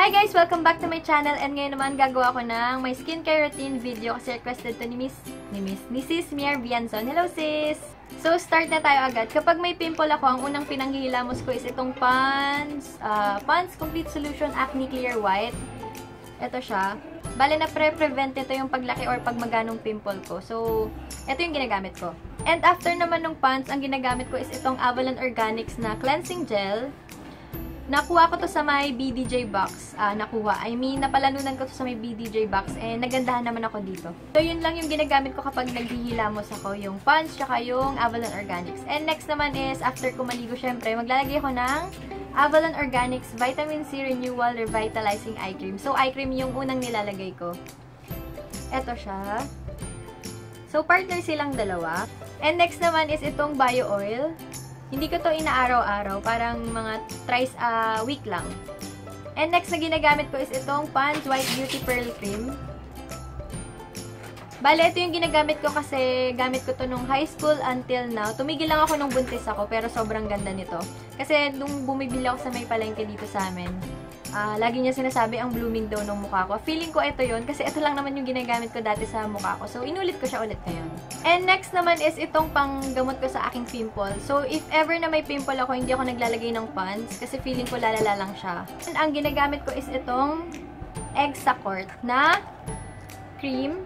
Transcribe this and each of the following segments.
Hi guys! Welcome back to my channel and ngayon naman gagawa ko ng my skincare routine video kasi requested to ni Sis Mier Bianzon. Hello sis! So start na tayo agad. Kapag may pimple ako, ang unang pinanghihilamos ko is itong Pond's Complete Solution Acne Clear White. Ito siya. Bale na prevent ito yung paglaki or pagmaganong pimple ko. So, ito yung ginagamit ko. And after naman ng Pond's, ang ginagamit ko is itong Avalon Organics na cleansing gel. Nakuha ko to sa may BDJ box. Napalanunan ko to sa may BDJ box and nagandahan naman ako dito. So, yun lang yung ginagamit ko kapag naghihilamos ako. Yung Pond's, tsaka yung Avalon Organics. And next naman is, after ko maligo, syempre, maglalagay ako ng Avalon Organics Vitamin C Renewal Revitalizing Eye Cream. So, eye cream yung unang nilalagay ko. Eto siya. So, partner silang dalawa. And next naman is itong Bio Oil. Hindi ko to inaaraw-araw. Parang mga thrice a week lang. And next na ginagamit ko is itong Pond's White Beauty Pearl Cream. Bale, ito yung ginagamit ko kasi gamit ko to nung high school until now. Tumigil lang ako nung buntis ako pero sobrang ganda nito. Kasi nung bumibili ako sa may palengke dito sa amin, lagi niya sinasabi ang blooming daw ng mukha ko. Feeling ko ito yun kasi ito lang naman yung ginagamit ko dati sa mukha ko. So, inulit ko siya ulit ngayon. And next naman is itong panggamot ko sa aking pimple. So, if ever na may pimple ako, hindi ako naglalagay ng Pond's kasi feeling ko lalala lang siya. And ang ginagamit ko is itong Exacort na cream.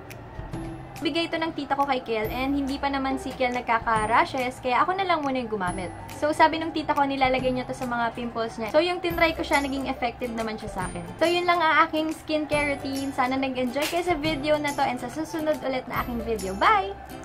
Bigay ito ng tita ko kay Kel and hindi pa naman si Kel nagkaka-rashes kaya ako na lang muna yung gumamit. So sabi ng tita ko nilalagay niya to sa mga pimples niya. So yung tinry ko siya naging effective naman siya sa akin. So yun lang ang aking skincare routine. Sana nag-enjoy kayo sa video na to and sa susunod ulit na aking video. Bye!